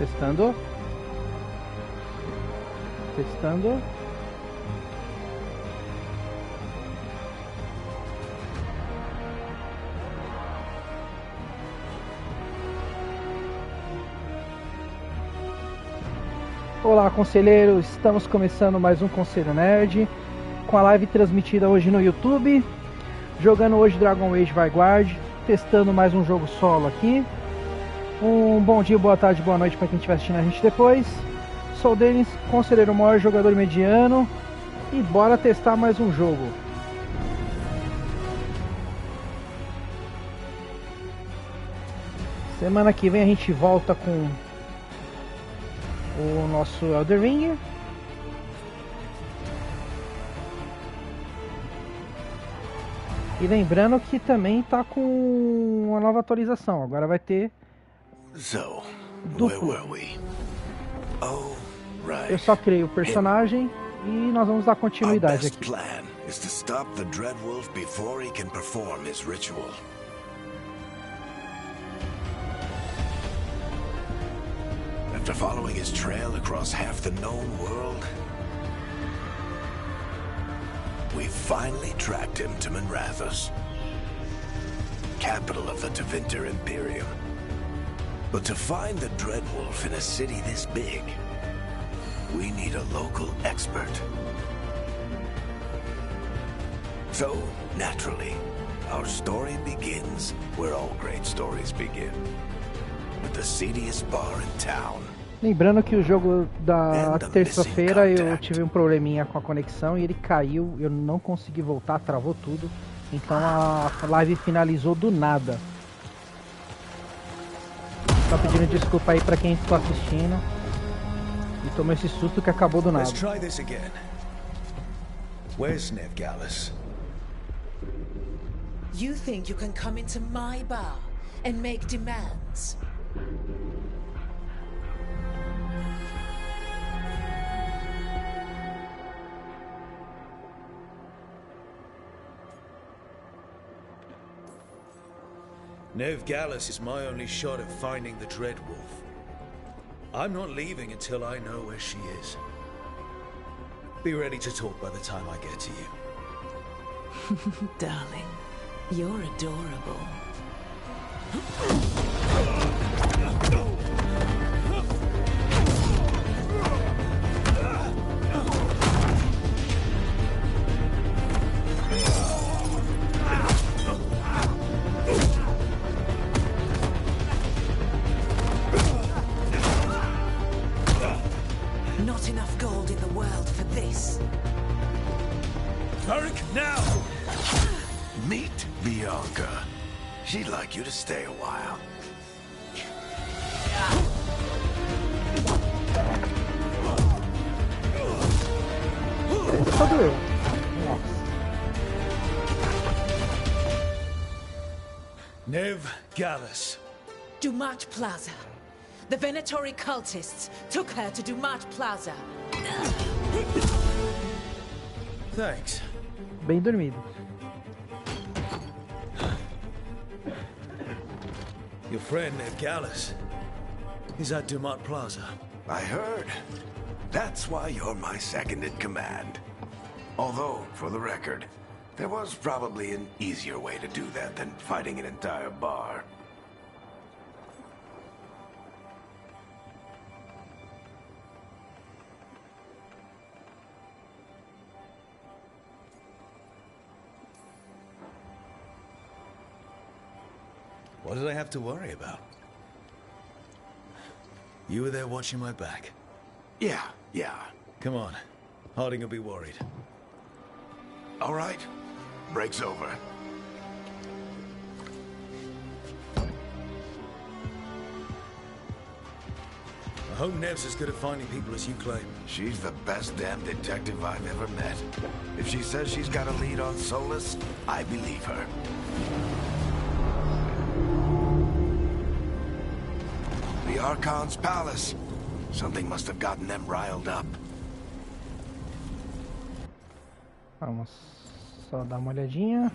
Testando. Testando. Olá, conselheiros! Estamos começando mais um Conselho Nerd, com a live transmitida hoje no YouTube, jogando hoje Dragon Age Veilguard, testando mais um jogo solo aqui. Um bom dia, boa tarde, boa noite para quem estiver assistindo a gente depois. Sou o Denis, conselheiro maior, jogador mediano, e bora testar mais um jogo. Semana que vem a gente volta com o nosso Elden Ring. E lembrando que também tá com uma nova atualização. Agora vai ter duplo. Eu só criei o personagem e nós vamos dar continuidade aqui. After following his trail across half the known world, we finally tracked him to Minrathous, capital of the Tevinter Imperium. But to find the Dreadwolf in a city this big, we need a local expert. So, naturally, our story begins where all great stories begin, with the seediest bar in town. Lembrando que o jogo da terça-feira eu tive um probleminha com a conexão e ele caiu, eu não consegui voltar, travou tudo. Então a live finalizou do nada. Só pedindo desculpa aí pra quem está assistindo e tomou esse susto que acabou do nada. Where's Nevgalis? You think you can come into my bar and make demands? Nevgalis is my only shot at finding the Dreadwolf. I'm not leaving until I know where she is. Be ready to talk by the time I get to you. Darling, you're adorable. Not enough gold in the world for this. Varric, now! Meet Bianca. She'd like you to stay a while. Nevgalis. Dumat Plaza. The Venatori cultists took her to Dumat Plaza. Thanks. Bem dormido. Your friend Nevgalis is at Dumat Plaza. I heard. That's why you're my second in command. Although, for the record, there was probably an easier way to do that than fighting an entire bar. What did I have to worry about? You were there watching my back. Yeah. Come on. Harding will be worried. All right. Break's over. I hope Nev's as good at finding people as you claim. She's the best damn detective I've ever met. If she says she's got a lead on Solus, I believe her. The Archon's palace. Something must have gotten them riled up. Vamos só dar uma olhadinha.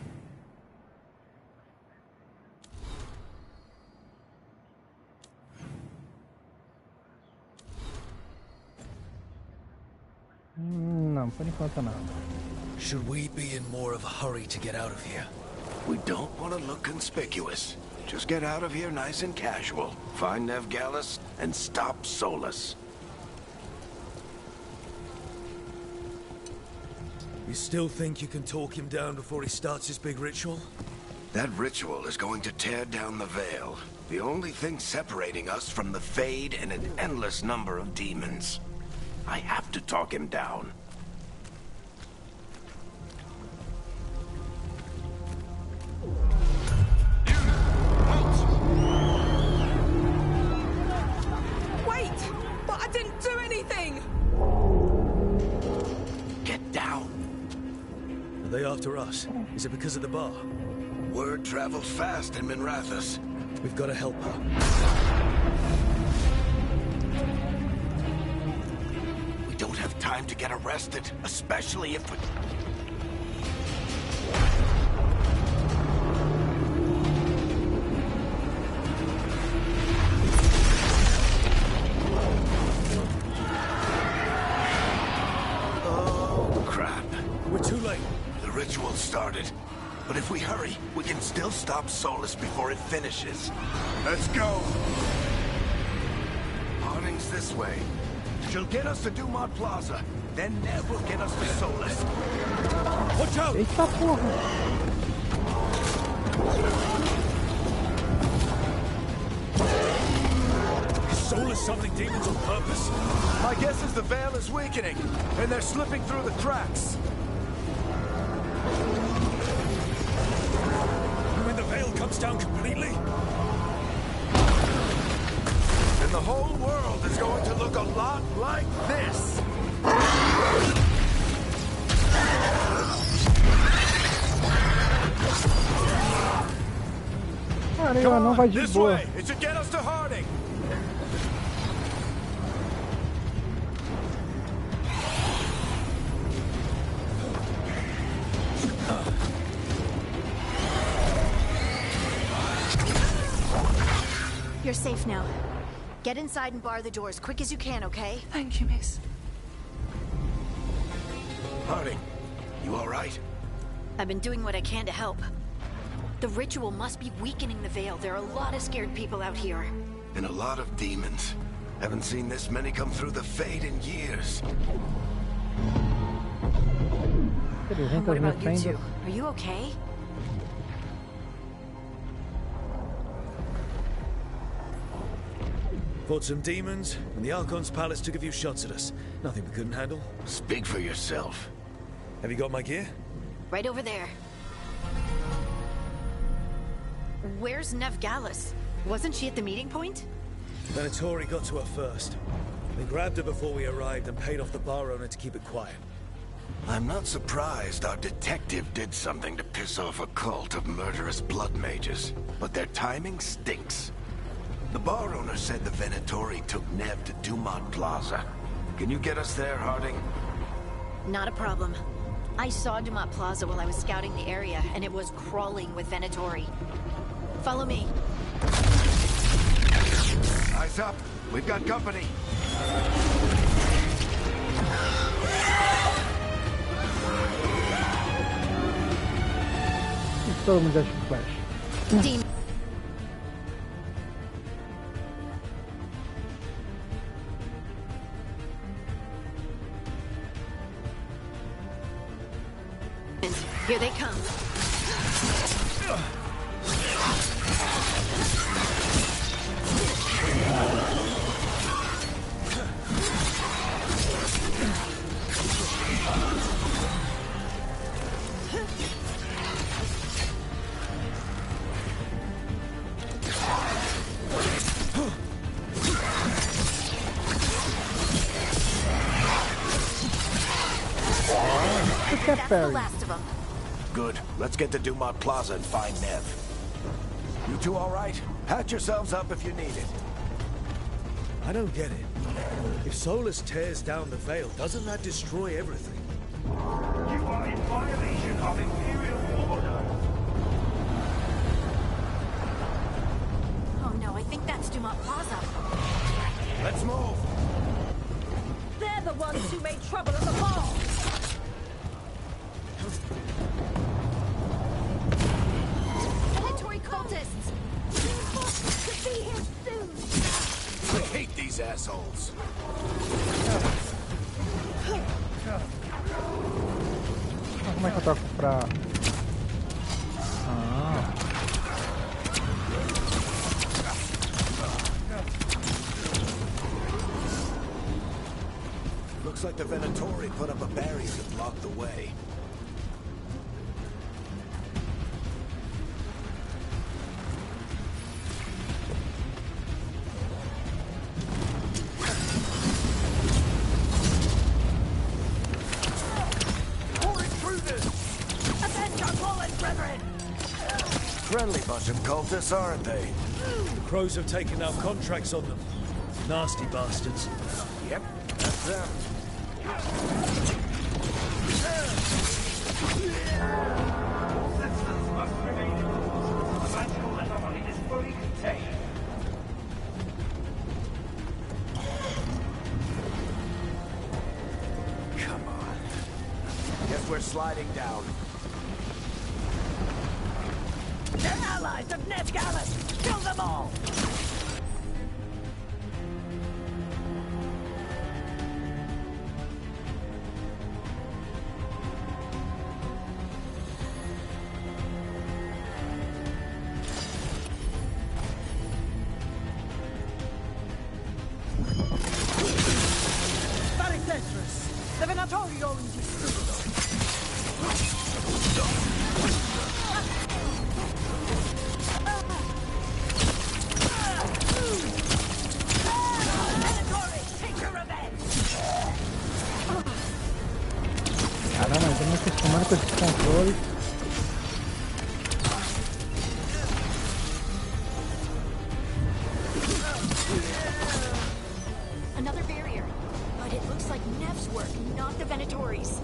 Não, por enquanto não. Should we be in more of a hurry to get out of here? We don't want to look conspicuous. Just get out of here nice and casual. Find Nevgalis and stop Solus. You still think you can talk him down before he starts his big ritual? That ritual is going to tear down the veil. The only thing separating us from the Fade and an endless number of demons. I have to talk him down. Wait! But I didn't do anything! Get down. Are they after us? Is it because of the bar? Word travels fast in Minrathous. We've got to help her. We don't have time to get arrested, especially if we... Oh, crap. We're too late. The ritual started. But if we hurry, we can still stop Solus before it finishes. Let's go! Harding's this way. She'll get us to Dumont Plaza. Then Nev will get us to Solus. Watch out! Eita porra! Is Solus summoning demons on purpose? My guess is the veil is weakening, and they're slipping through the cracks. When the veil comes down completely? And the whole world is going to look a lot like this. Caramba, não vai de This boa. way. It should get us to Harding. You're safe now. Get inside and bar the door as quick as you can, okay? Thank you, miss. Harding, you all right? I've been doing what I can to help. The ritual must be weakening the veil. There are a lot of scared people out here. And a lot of demons. Haven't seen this many come through the Fade in years. What about you two? Are you okay? Fought some demons, and the Archon's palace took a few shots at us. Nothing we couldn't handle. Speak for yourself. Have you got my gear? Right over there. Where's Nevgalis? Wasn't she at the meeting point? Venatori got to her first. They grabbed her before we arrived and paid off the bar owner to keep it quiet. I'm not surprised our detective did something to piss off a cult of murderous blood mages, but their timing stinks. The bar owner said the Venatori took Nev to Dumont Plaza. Can you get us there, Harding? Not a problem. I saw Dumont Plaza while I was scouting the area, and it was crawling with Venatori. Follow me. Eyes up. We've got company. Todo mundo acha que flash. Demon. Here they come. That's the last of them. Good. Let's get to Dumont Plaza and find Nev. You two all right? Patch yourselves up if you need it. I don't get it. If Solus tears down the veil, doesn't that destroy everything? You are in violation of Imperial order. Oh no, I think that's Dumont Plaza. Let's move. They're the ones who made trouble at the bar assholes. Como é que eu toco pra... Looks like the Venatori put up a barrier to block the way. Friendly bunch of cultists, aren't they? The crows have taken our contracts on them. Nasty bastards. Yep, that's them. Citizens must remain indoors. The magical anomaly is fully contained. Come on. Guess we're sliding down. They're allies of Ned Gallus! Kill them all! Very dangerous! The Venatori are in dispute! Caramba, eu tô me acostumando com esses controles. Another barrier. But it looks like Nev's work, not the Venatori's.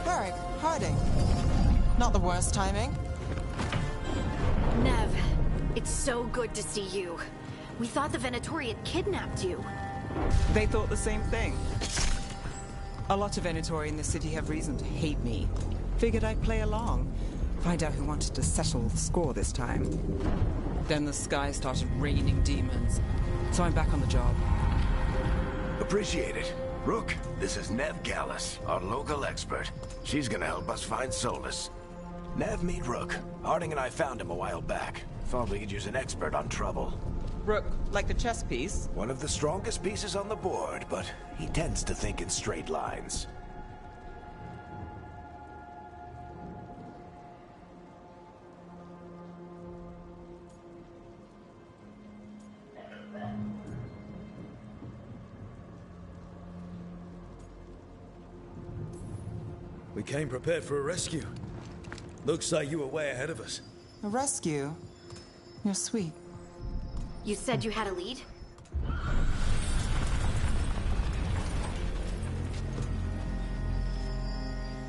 Varric, hiding. Not the worst timing. Nev, it's so good to see you. We thought the Venatori had kidnapped you. They thought the same thing. A lot of Venatori in the city have reason to hate me. Figured I'd play along. Find out who wanted to settle the score this time. Then the sky started raining demons. So I'm back on the job. Appreciate it. Rook, this is Nev Gallus, our local expert. She's gonna help us find solace. Nev, meet Rook. Harding and I found him a while back. Thought we could use an expert on trouble. Rook, like the chess piece? One of the strongest pieces on the board, but he tends to think in straight lines. We came prepared for a rescue. Looks like you were way ahead of us. A rescue? You're sweet. You said you had a lead?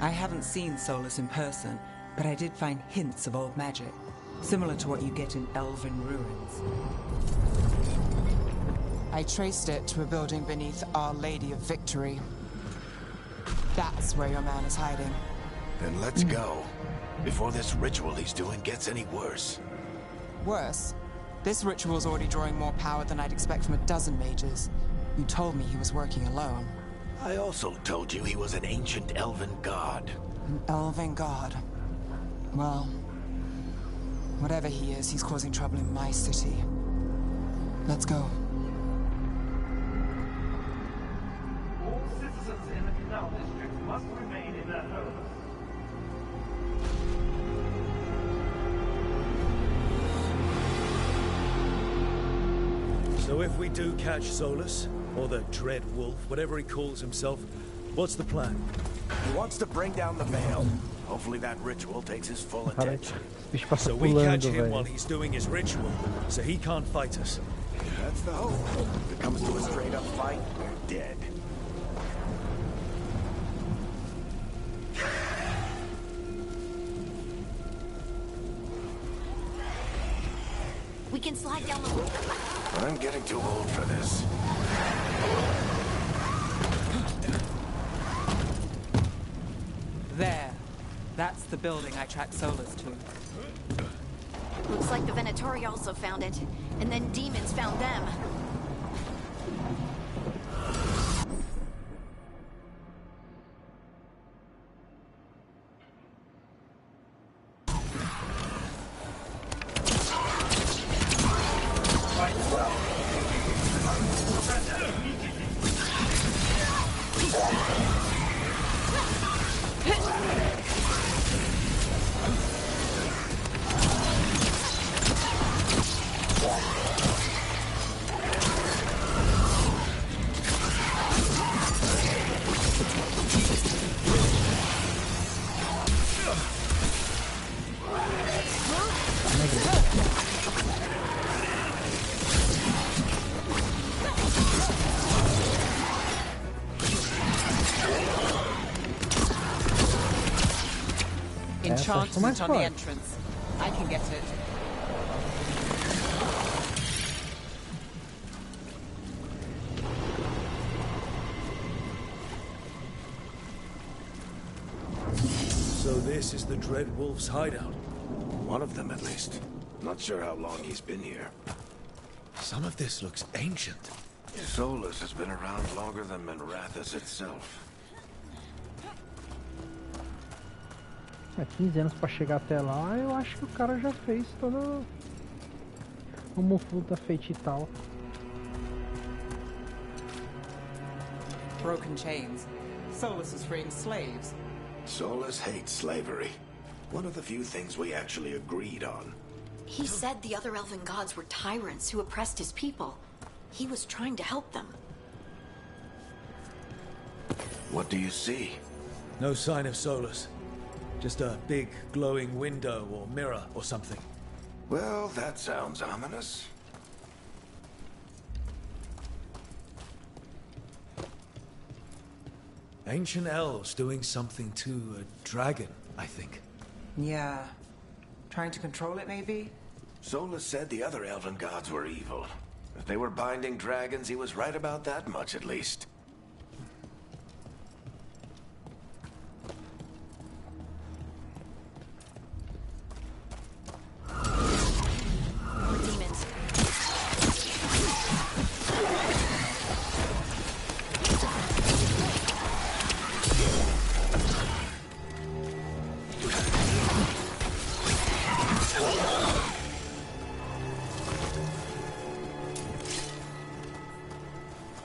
I haven't seen Solus in person, but I did find hints of old magic, similar to what you get in elven ruins. I traced it to a building beneath Our Lady of Victory. That's where your man is hiding. Then let's go. Before this ritual he's doing gets any worse. Worse? This ritual's already drawing more power than I'd expect from a dozen mages. You told me he was working alone. I also told you he was an ancient elven god. An elven god. Well, whatever he is, he's causing trouble in my city. Let's go. All citizens in the Canal District must remain in their homes. So if we do catch Solus, or the Dread Wolf, whatever he calls himself, what's the plan? He wants to bring down the veil. Hopefully that ritual takes his full attention. Bicho passa So we catch pulando, him while velho. he's doing his ritual, so he can't fight us. That's the hope. If it comes to a straight-up fight, we're dead. We can slide down the roof. I'm getting too old for this. That's the building I tracked Solus to. Looks like the Venatori also found it, and then demons found them. Enchantment on the entrance. I can get it. So this is the Dread Wolf's hideout. One of them, at least. Not sure how long he's been here. Some of this looks ancient. Solus has been around longer than Minrathous itself. 15 anos pra chegar até lá, eu acho que o cara já fez toda o mufuta feito e tal. Broken chains. Solus is freeing slaves. Solus hates slavery. One of the few things we actually agreed on. He said the other elven gods were tyrants who oppressed his people. He was trying to help them. What do you see? No sign of Solus. Just a big glowing window or mirror or something. Well, that sounds ominous. Ancient elves doing something to a dragon, I think. Yeah. Trying to control it, maybe? Solus said the other elven gods were evil. If they were binding dragons, he was right about that much, at least.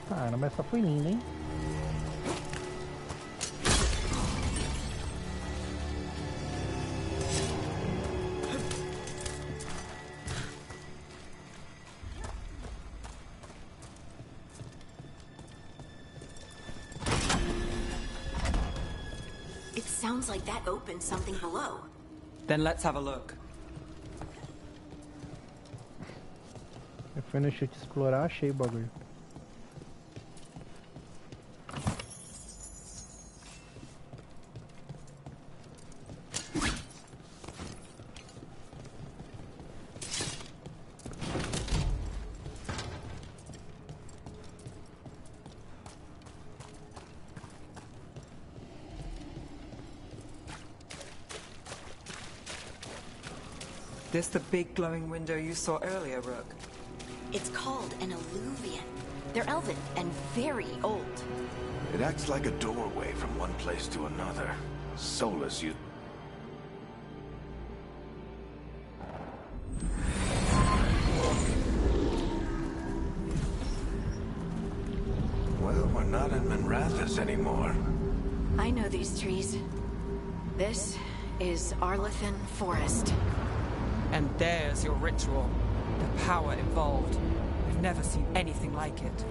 Caramba, essa foi linda, hein? It sounds like that opened something below. Then let's have a look. Eu fui no chute explorar, achei o bagulho. This the big glowing window you saw earlier, Rook? It's called an alluvian. They're elven and very old. It acts like a doorway from one place to another. Solus, you... Well, we're not in Minrathous anymore. I know these trees. This is Arlethan Forest. And there's your ritual. The power involved. We've never seen anything like it.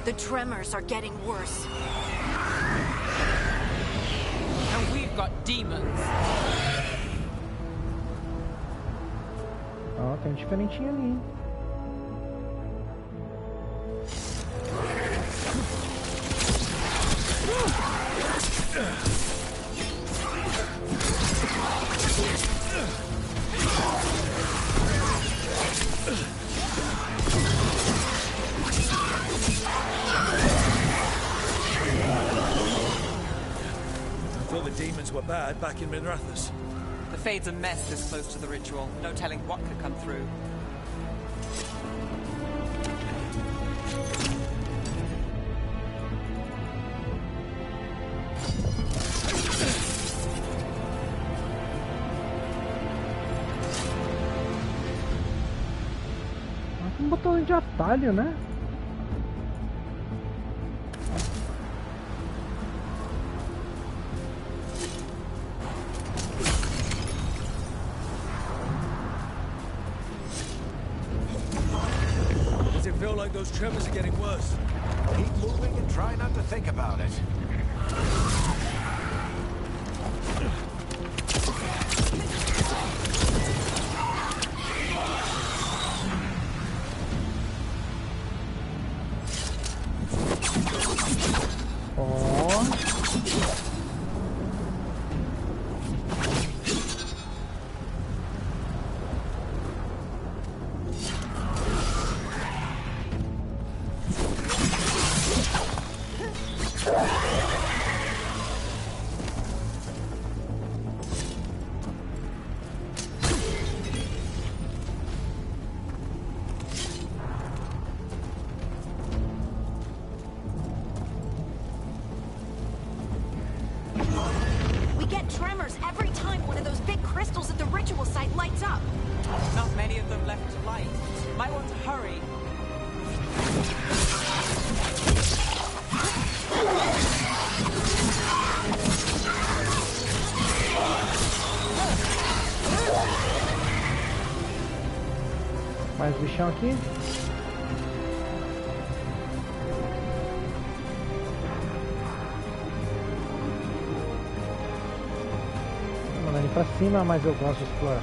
The tremors are getting worse. And we've got demons. Ó, tem um diferentinho ali, hein? demons were bad back in Minrathous. The Fade's a mess this close to the ritual. No telling what could come through. Tem um botão de atalho, né? Does it feel like those tremors are getting worse? Keep moving and try not to think about it. Not many of them left to light. Might want to hurry. Mais bichão aqui. Vou mandar ele pra cima, mas eu gosto de explorar.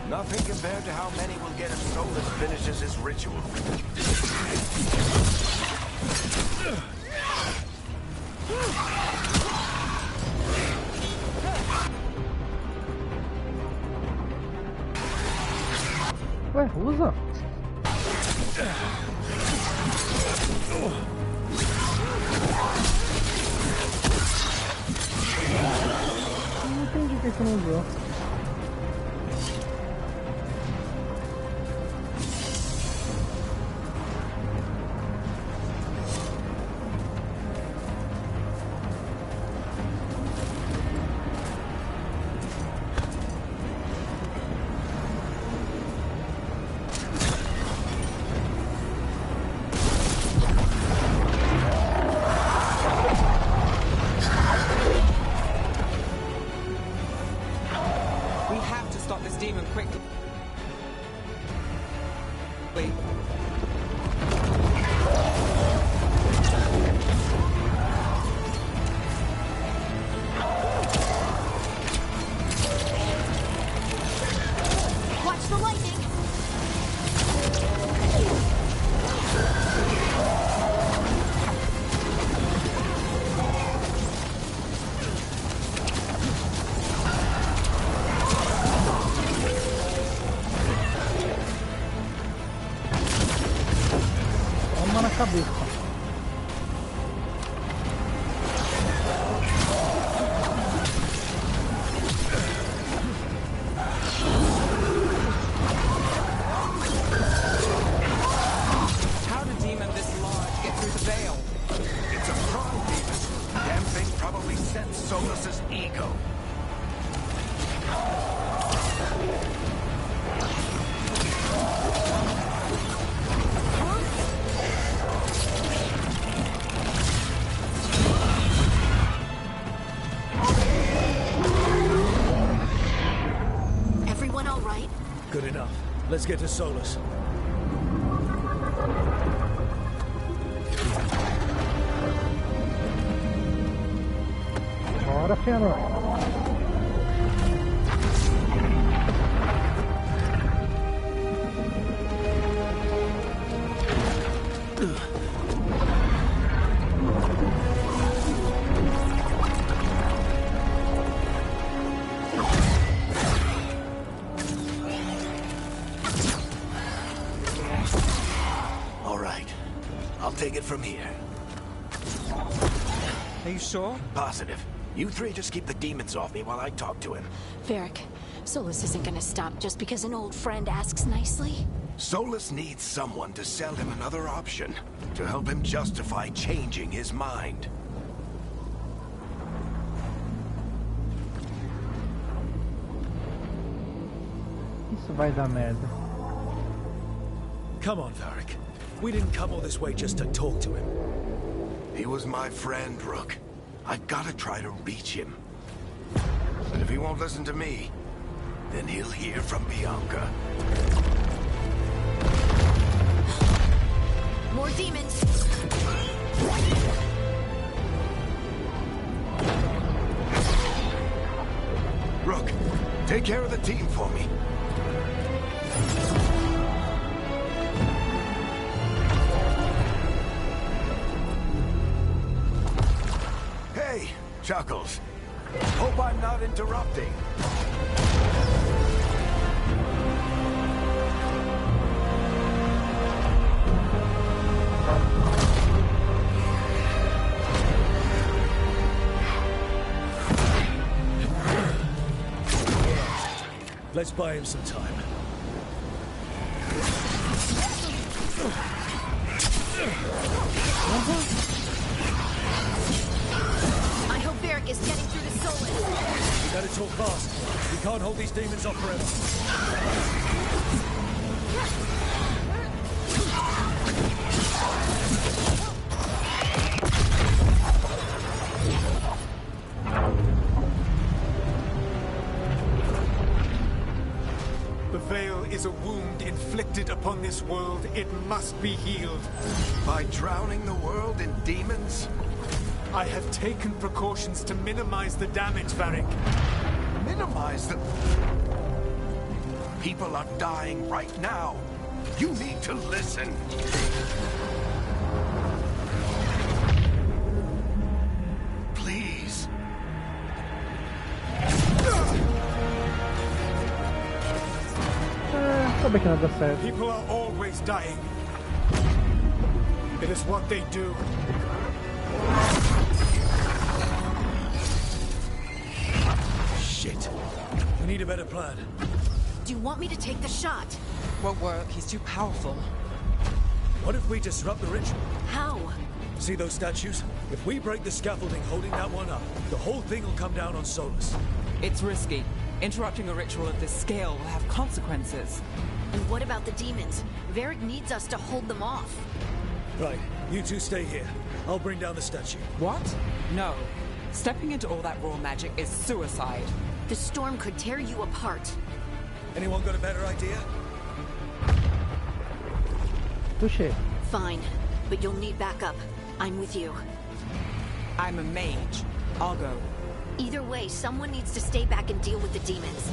Nothing compared to how many will get if Solus finishes his ritual. Ué, usa. Não entendi por que não usou. Cabeça. How did demon this large get through the veil? It's a strong demon. Damn thing probably sensed Solus's ego. Everyone all right? Good enough. Let's get to Solus. Bora, Fëanor. All right. I'll take it from here. Are you sure? Positive. You three just keep the demons off me while I talk to him. Varric, Solus isn't gonna stop just because an old friend asks nicely. Solus needs someone to sell him another option, to help him justify changing his mind. Isso vai dar merda. Come on, Varric. We didn't come all this way just to talk to him. He was my friend, Rook. I've got to try to reach him. But if he won't listen to me, then he'll hear from Bianca. More demons! Rook, take care of the team for me. Hey, Chuckles. Hope I'm not interrupting. Let's buy him some time. I hope Varric is getting through the Solus. We gotta talk fast. We can't hold these demons off forever. The veil is a wound inflicted upon this world. It must be healed. By drowning the world in demons? I have taken precautions to minimize the damage, Varric. Minimize the... People are dying right now. You need to listen. Please. Sabe que nada certo. People are always dying. It is what they do. Shit. We need a better plan. Do you want me to take the shot? Won't work. He's too powerful. What if we disrupt the ritual? How? See those statues? If we break the scaffolding holding that one up, the whole thing will come down on Solus. It's risky. Interrupting a ritual of this scale will have consequences. And what about the demons? Varric needs us to hold them off. Right, you two stay here. I'll bring down the statue. What? No. Stepping into all that raw magic is suicide. The storm could tear you apart. Anyone got a better idea? Touché. Fine, but you'll need backup. I'm with you. I'm a mage. I'll go. Either way, someone needs to stay back and deal with the demons.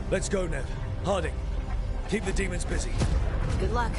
Let's go, Nev. Harding, keep the demons busy. Good luck.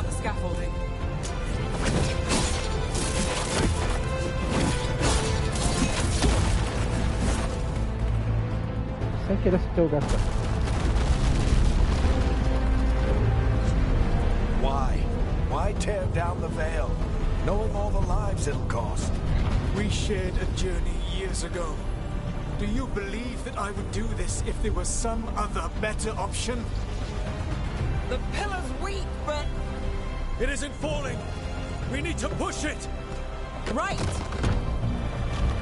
the scaffolding. Sem querer essa interrogação. Why tear down the veil, knowing all the lives it'll cost? We shared a journey years ago. Do you believe that I would do this if there was some other better option? The pillar's weak, but... It isn't falling! We need to push it! Right!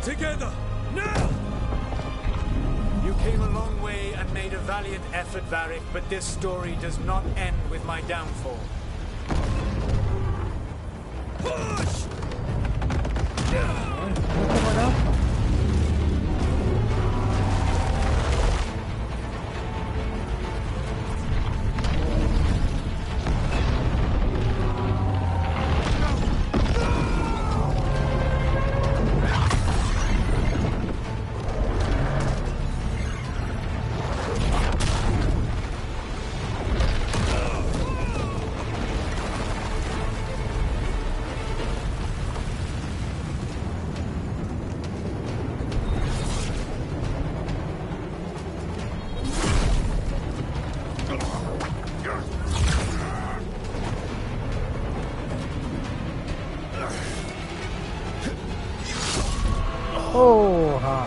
Together! Now! You came a long way and made a valiant effort, Varric, but this story does not end with my downfall. Push! Porra!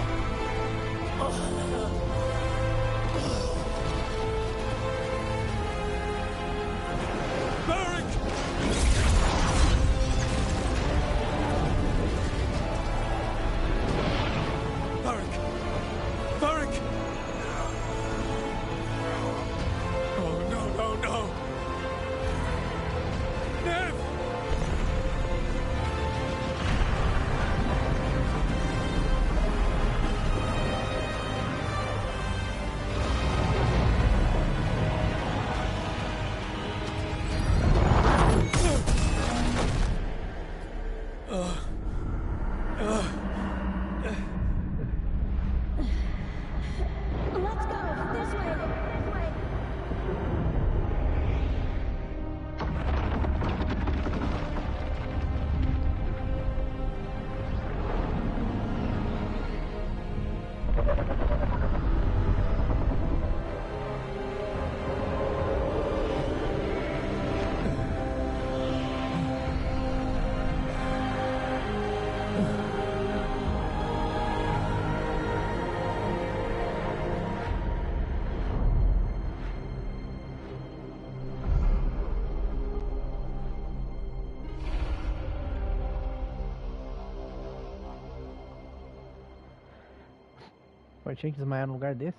Tinha que desmaiar no lugar desse.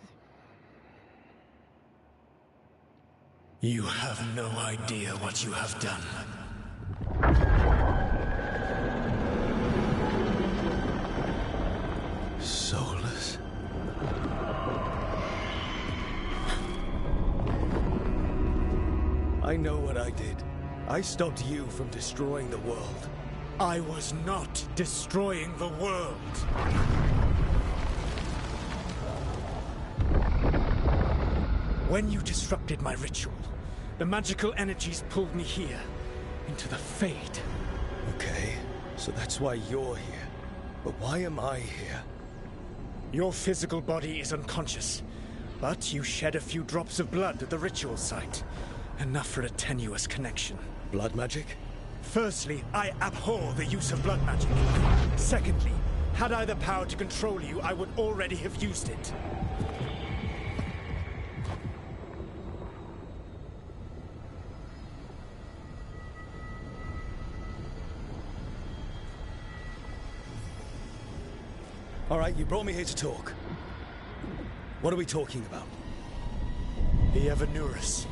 You have no idea what you have done. Soulless. I know what I did. I stopped you from destroying the world. I was not destroying the world. When you disrupted my ritual, the magical energies pulled me here, into the Fade. Okay, so that's why you're here. But why am I here? Your physical body is unconscious, but you shed a few drops of blood at the ritual site. Enough for a tenuous connection. Blood magic? Firstly, I abhor the use of blood magic. Secondly, had I the power to control you, I would already have used it. All right, you brought me here to talk. What are we talking about? The Evanurus,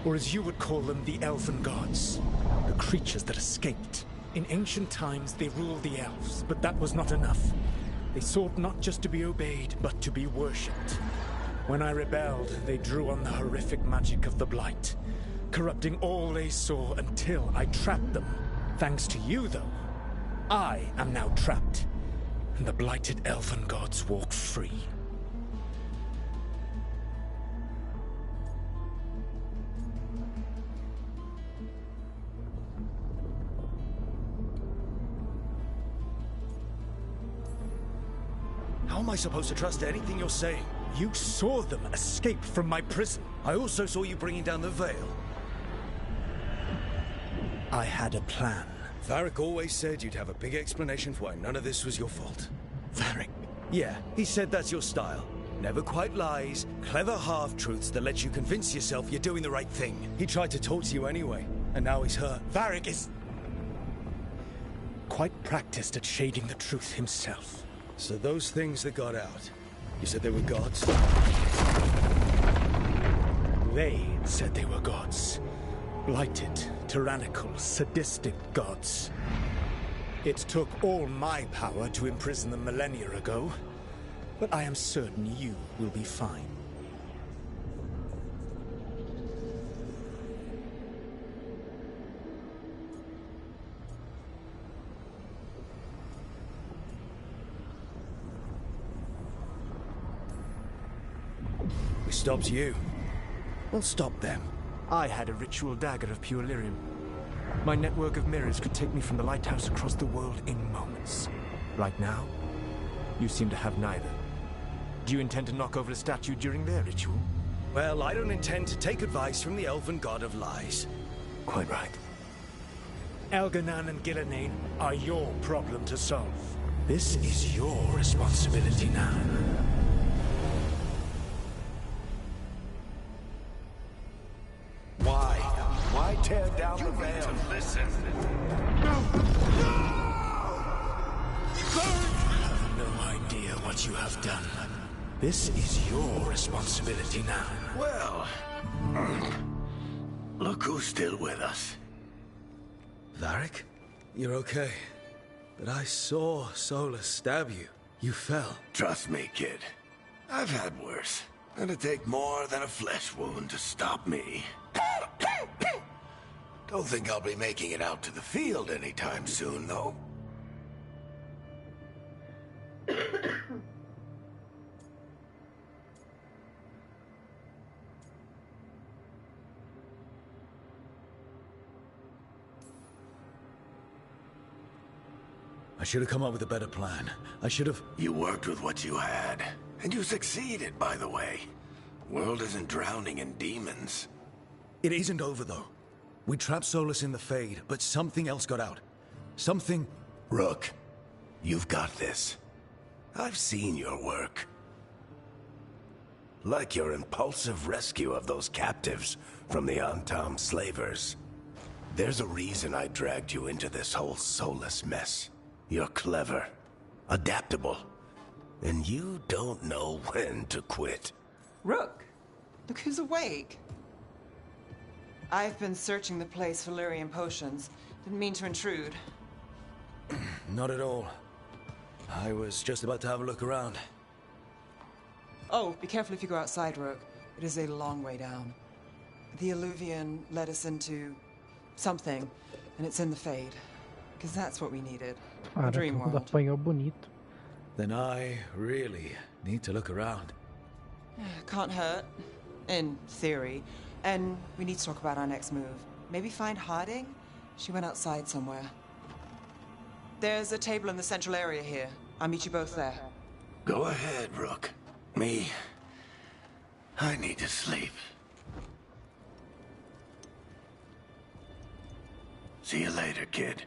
or as you would call them, the Elven Gods. The creatures that escaped. In ancient times, they ruled the elves, but that was not enough. They sought not just to be obeyed, but to be worshipped. When I rebelled, they drew on the horrific magic of the Blight, corrupting all they saw until I trapped them. Thanks to you, though, I am now trapped. And the blighted elven gods walk free. How am I supposed to trust anything you're saying? You saw them escape from my prison. I also saw you bringing down the veil. I had a plan. Varric always said you'd have a big explanation for why none of this was your fault. Varric? Yeah, he said that's your style. Never quite lies, clever half-truths that let you convince yourself you're doing the right thing. He tried to talk to you anyway, and now he's hurt. Varric is quite practiced at shading the truth himself. So those things that got out, you said they were gods? They said they were gods. Blighted, tyrannical, sadistic gods. It took all my power to imprison them millennia ago, but I am certain you will be fine. We stopped you. We'll stop them. I had a ritual dagger of pure lyrium. My network of mirrors could take me from the lighthouse across the world in moments. Right now, you seem to have neither. Do you intend to knock over a statue during their ritual? Well, I don't intend to take advice from the elven god of lies. Quite right. Elganan and Gillenane are your problem to solve. This is your responsibility now. Why tear down the veil? Listen. You have no idea what you have done. This is your responsibility now. Well, look who's still with us. Varric? You're okay. But I saw Sola stab you. You fell. Trust me, kid. I've had worse. It'd take more than a flesh wound to stop me. Don't think I'll be making it out to the field anytime soon, though. I should have come up with a better plan. I should have... You worked with what you had. And you succeeded, by the way. World isn't drowning in demons. It isn't over, though. We trapped Solus in the Fade, but something else got out. Something... Rook, you've got this. I've seen your work. Like your impulsive rescue of those captives from the Antam slavers. There's a reason I dragged you into this whole Solus mess. You're clever, adaptable, and you don't know when to quit. Rook, look who's awake. I've been searching the place for lyrium potions. Didn't mean to intrude. Not at all. I was just about to have a look around. Oh, be careful if you go outside, Rook. It is a long way down. The Alluvian led us into something, and it's in the Fade. Because that's what we needed. A dream world. Apanhou bonito. Then I really need to look around. Can't hurt, in theory. And we need to talk about our next move. Maybe find Harding? She went outside somewhere. There's a table in the central area here. I'll meet you both there. Go ahead, Rook. I need to sleep. See you later, kid.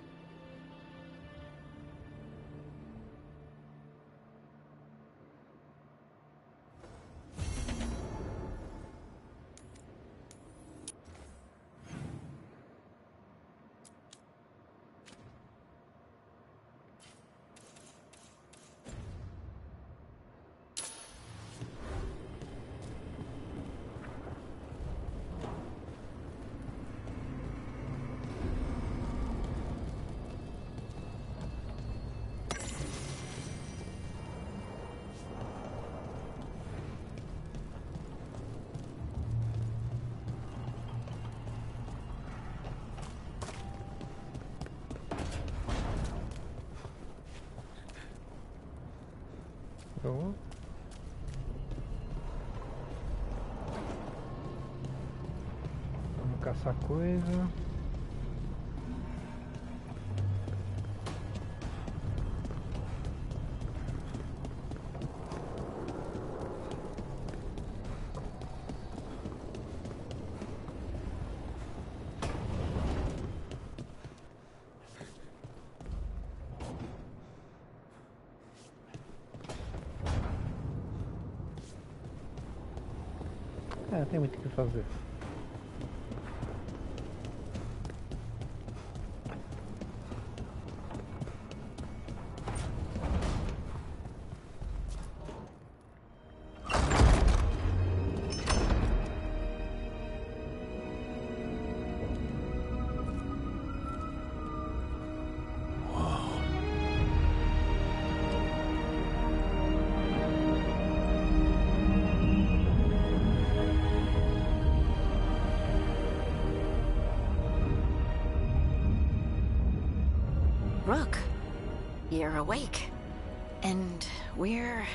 Então... Vamos caçar coisa. É, tem muito o que fazer. Rook, you're awake. And we're...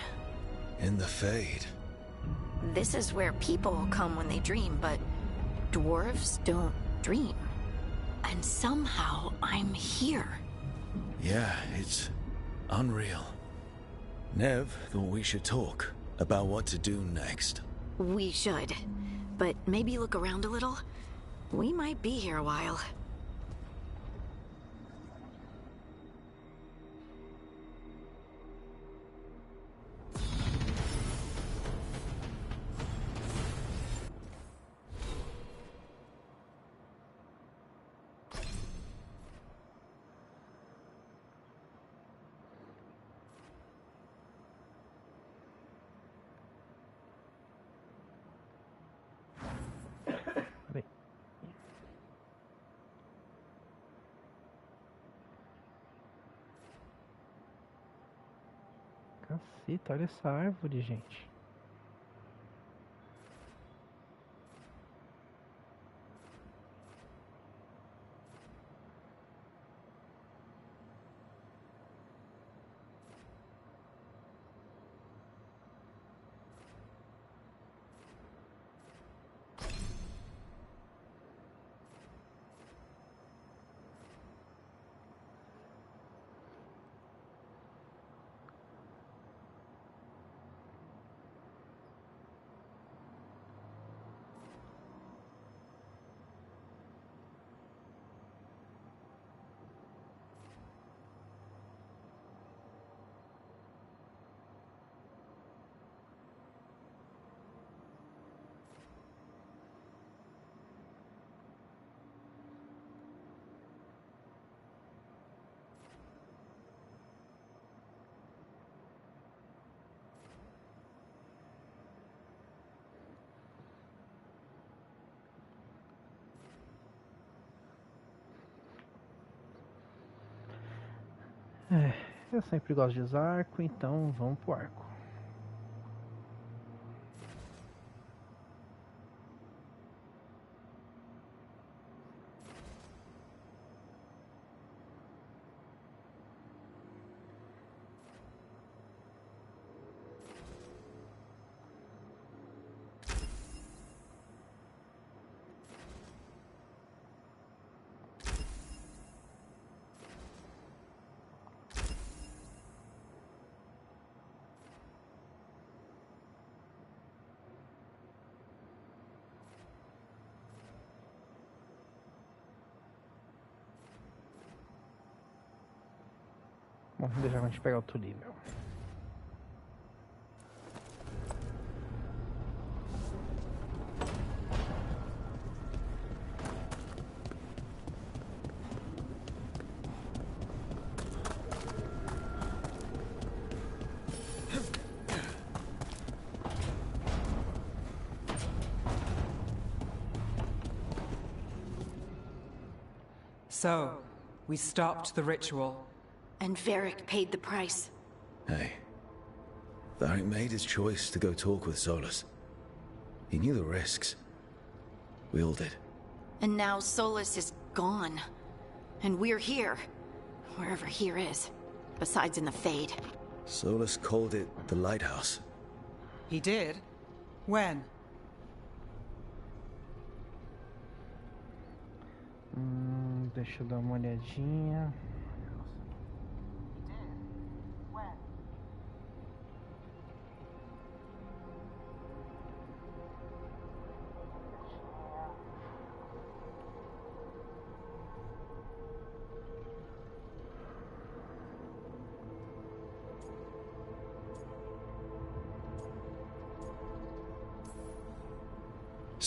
In the Fade. This is where people come when they dream, but dwarves don't dream. And somehow I'm here. Yeah, it's unreal. Nev thought we should talk about what to do next. We should. But maybe look around a little. We might be here a while. Caceta, olha essa árvore, gente. É, eu sempre gosto de usar arco, então vamos pro arco. Bom, deixa a gente pegar outro nível. So, we stopped the ritual. And Varric paid the price. Hey. Varric made his choice to go talk with Solus. He knew the risks. We all did. And now Solus is gone. And we're here. Wherever here is. Besides in the Fade. Solus called it the Lighthouse. He did? When? Deixa eu dar uma olhadinha.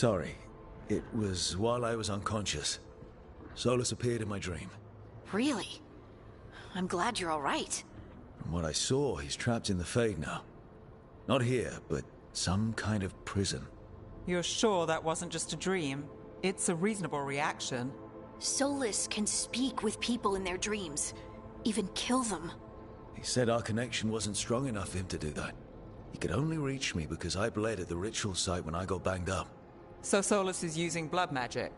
Sorry. It was while I was unconscious. Solus appeared in my dream. Really? I'm glad you're all right. From what I saw, he's trapped in the Fade now. Not here, but some kind of prison. You're sure that wasn't just a dream? It's a reasonable reaction. Solus can speak with people in their dreams, even kill them. He said our connection wasn't strong enough for him to do that. He could only reach me because I bled at the ritual site when I got banged up. So Solus is using blood magic,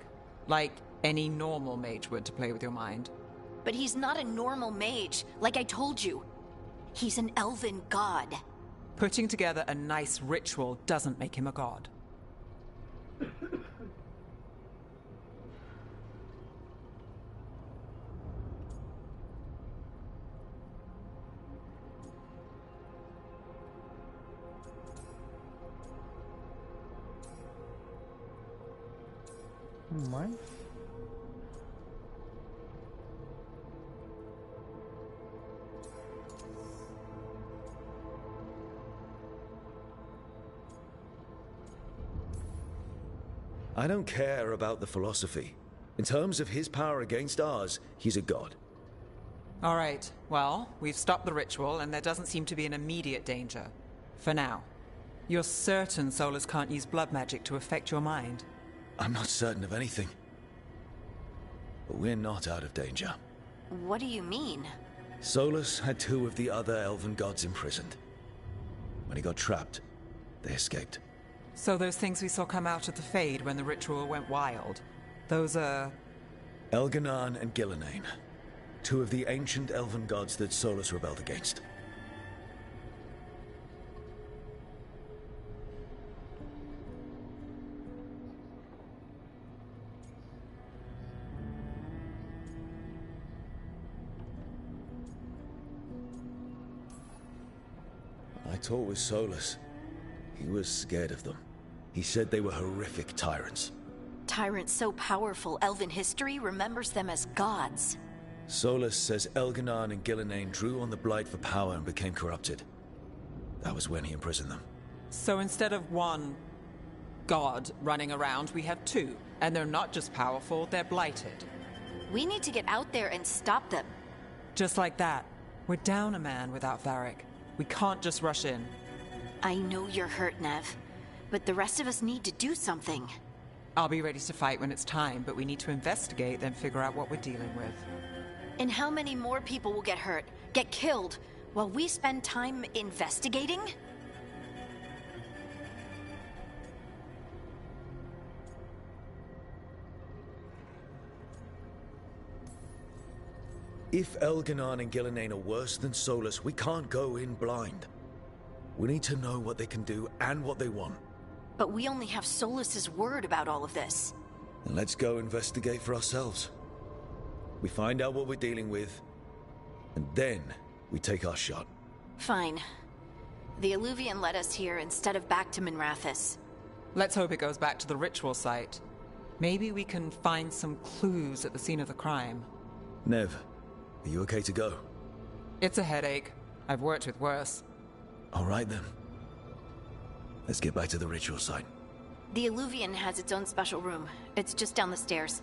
like any normal mage would to play with your mind. But he's not a normal mage, like I told you. He's an elven god. Putting together a nice ritual doesn't make him a god. Mas... I don't care about the philosophy. In terms of his power against ours, he's a god. All right, well, we've stopped the ritual and there doesn't seem to be an immediate danger. For now. You're certain Solus can't use blood magic to affect your mind? I'm not certain of anything. But we're not out of danger. What do you mean? Solus had 2 of the other elven gods imprisoned. When he got trapped, they escaped. So those things we saw come out of the Fade when the ritual went wild, those are... Elganan and Gillenane. 2 of the ancient elven gods that Solus rebelled against. I talked with Solus. He was scared of them. He said they were horrific tyrants. Tyrants so powerful, elven history remembers them as gods. Solus says Elganan and Gillenane drew on the Blight for power and became corrupted. That was when he imprisoned them. So instead of 1 god running around, we have 2. And they're not just powerful, they're blighted. We need to get out there and stop them. Just like that. We're down a man without Varric. We can't just rush in. I know you're hurt, Nev, but the rest of us need to do something. I'll be ready to fight when it's time, but we need to investigate, then figure out what we're dealing with. And how many more people will get hurt, get killed, while we spend time investigating? If Elganan and Gillenane are worse than Solus, we can't go in blind. We need to know what they can do and what they want. But we only have Solus's word about all of this. Then let's go investigate for ourselves. We find out what we're dealing with, and then we take our shot. Fine. The Illuvian led us here instead of back to Minrathous. Let's hope it goes back to the ritual site. Maybe we can find some clues at the scene of the crime. Nev, are you okay to go? It's a headache. I've worked with worse. All right then. Let's get back to the ritual site. The Illuvian has its own special room. It's just down the stairs.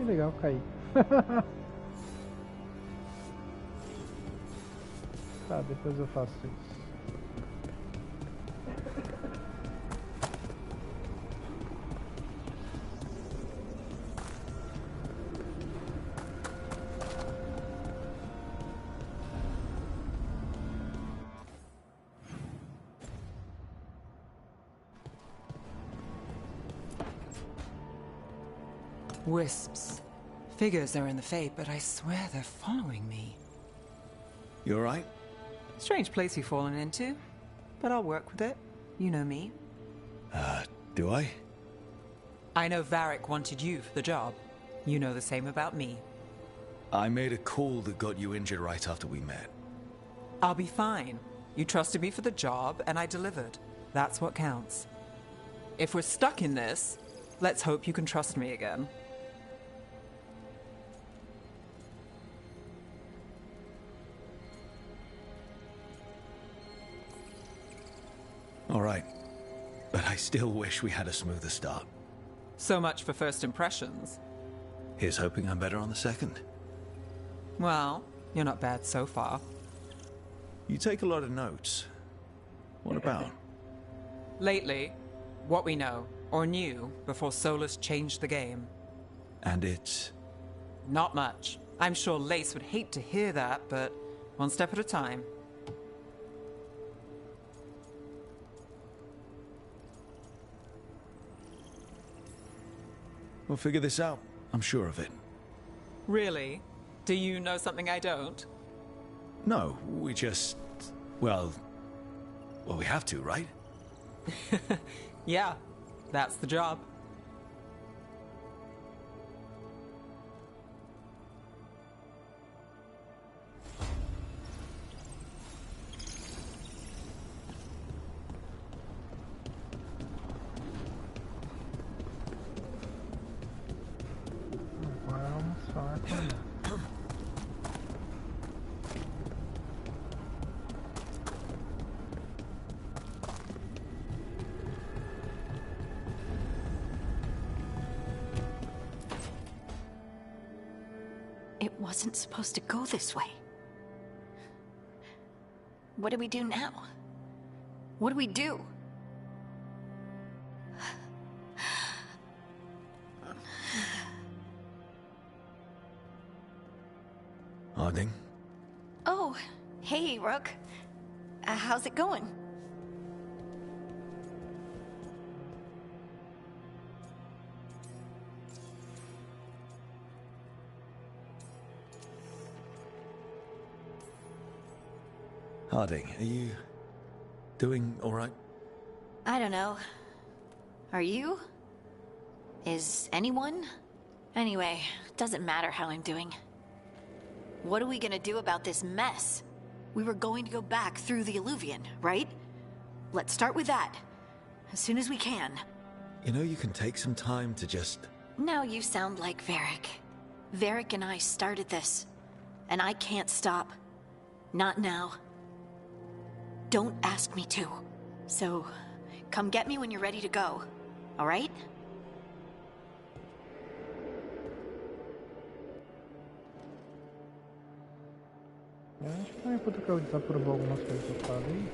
legal, caí. Tá, depois eu faço isso. Wisps. Figures are in the fate, but I swear they're following me. You alright? Strange place you've fallen into, but I'll work with it. You know me. Do I? I know Varric wanted you for the job. You know the same about me. I made a call that got you injured right after we met. I'll be fine. You trusted me for the job, and I delivered. That's what counts. If we're stuck in this, let's hope you can trust me again. All right. But I still wish we had a smoother start. So much for first impressions. Here's hoping I'm better on the second. Well, you're not bad so far. You take a lot of notes. What about? Lately, what we know, or knew, before Solus changed the game. And it's... Not much. I'm sure Lace would hate to hear that, but one step at a time. We'll figure this out. I'm sure of it. Really? Do you know something I don't? No, we just... Well, we have to, right? Yeah, that's the job. It wasn't supposed to go this way. What do we do now? What do we do? Harding? Oh, hey, Rook. How's it going? Harding, are you doing all right? I don't know. Are you? Is anyone? Anyway, doesn't matter how I'm doing. What are we gonna do about this mess? We were going to go back through the Illuvian, right? Let's start with that. As soon as we can. You know, you can take some time to just... Now you sound like Varric. Varric and I started this. And I can't stop. Not now. Don't ask me to. So, come get me when you're ready to go. All right? Eu acho que também porque eu desaprovou algumas coisas que eu falei.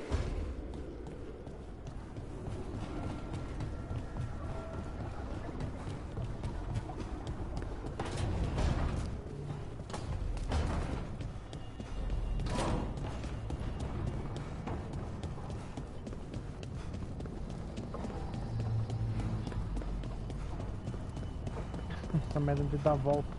Essa merda de dar a volta.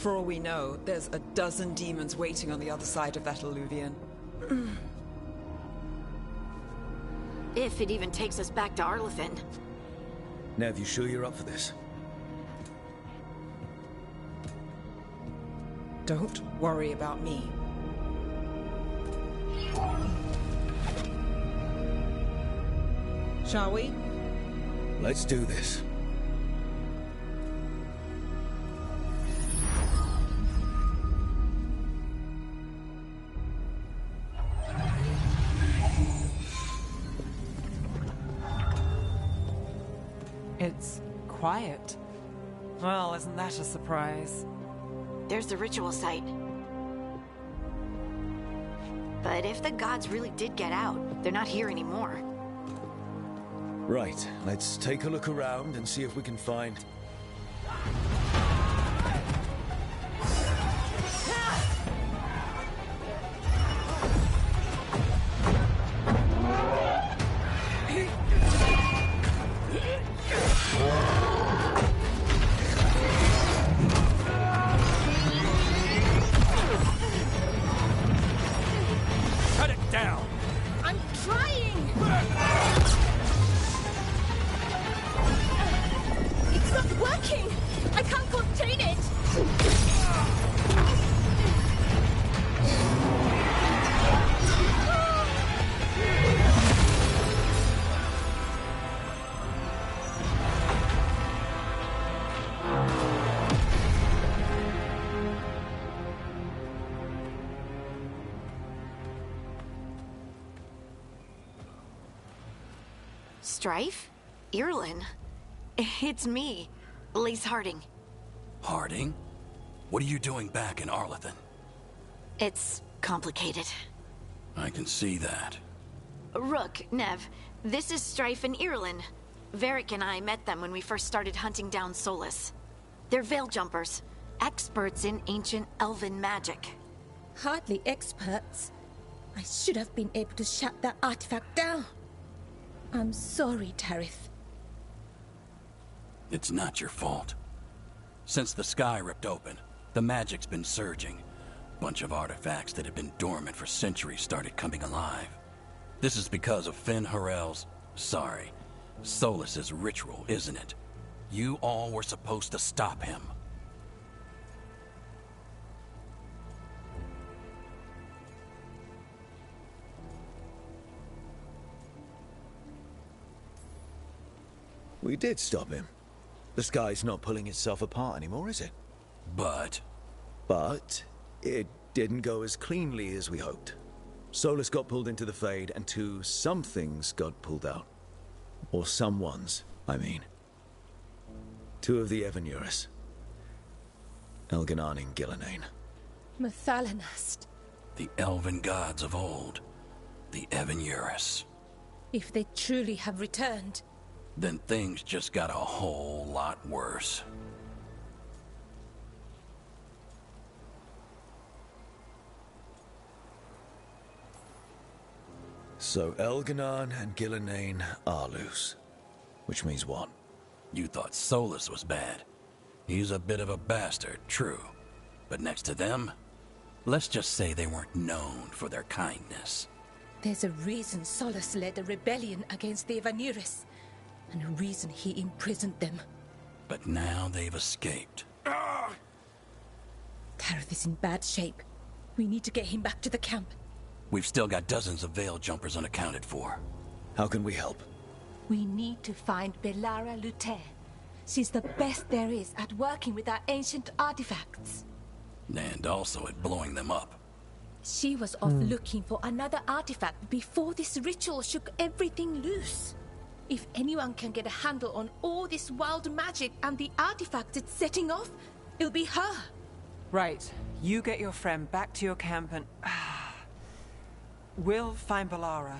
For all we know, there's a dozen demons waiting on the other side of that alluvion. If it even takes us back to Arlethan. Nev, you sure you're up for this? Don't worry about me. Shall we? Let's do this. It's quiet. Well, isn't that a surprise? There's the ritual site. But if the gods really did get out, they're not here anymore. Right, let's take a look around and see if we can find... Strife? Irlin? It's me, Lace Harding. Harding? What are you doing back in Arlethan? It's complicated. I can see that. Rook, Nev, this is Strife and Irlin. Varric and I met them when we first started hunting down Solus. They're veil jumpers, experts in ancient elven magic. Hardly experts. I should have been able to shut that artifact down. I'm sorry, Tarith. It's not your fault. Since the sky ripped open, the magic's been surging. Bunch of artifacts that had been dormant for centuries started coming alive. This is because of Finn Harel's... sorry, Solus's ritual, isn't it? You all were supposed to stop him. We did stop him. The sky's not pulling itself apart anymore, is it? But it didn't go as cleanly as we hoped. Solus got pulled into the Fade, and some things got pulled out. Or someone's, I mean. Two of the Evanurus. Elganan and Gillenane. Mathalanast. the elven gods of old, the Evanurus. If they truly have returned, then things just got a whole lot worse. So Elganan and Gillenane are loose. Which means what? You thought Solus was bad. He's a bit of a bastard, true. But next to them, let's just say they weren't known for their kindness. There's a reason Solus led a rebellion against the Evanurus, and a reason he imprisoned them. But now they've escaped. Tareth is in bad shape. We need to get him back to the camp. We've still got dozens of veil jumpers unaccounted for. How can we help? We need to find Belara Luther. She's the best there is at working with our ancient artifacts. And also at blowing them up. She was off looking for another artifact before this ritual shook everything loose. If anyone can get a handle on all this wild magic and the artifacts it's setting off, it'll be her. Right. You get your friend back to your camp and... we'll find Belara.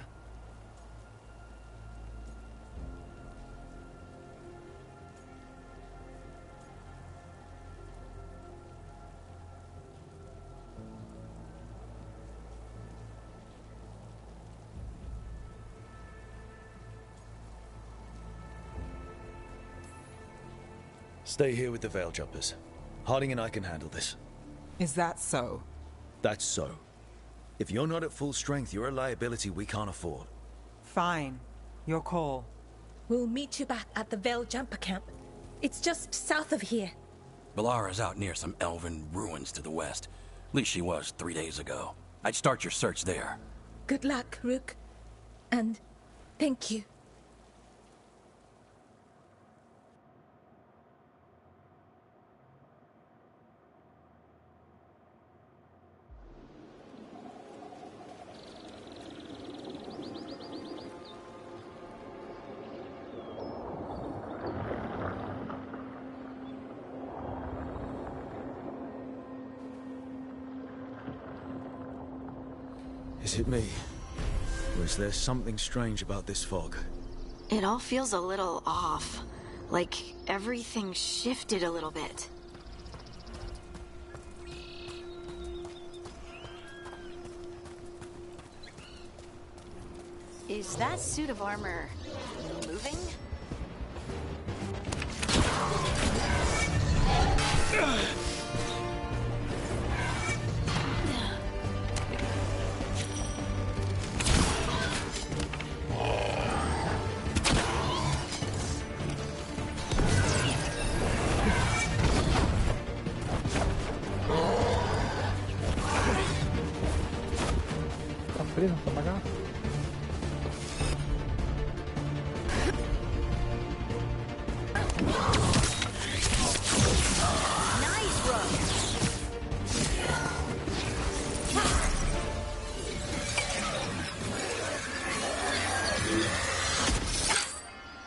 Stay here with the veil jumpers. Harding and I can handle this. Is that so? That's so. If you're not at full strength, you're a liability we can't afford. Fine. Your call. We'll meet you back at the Veil Jumper Camp. It's just south of here. Balara's out near some elven ruins to the west. At least she was 3 days ago. I'd start your search there. Good luck, Rook. And thank you. Is it me? Or is there something strange about this fog? It all feels a little off. Like everything shifted a little bit. Is that suit of armor moving? Preso nessa bagaça?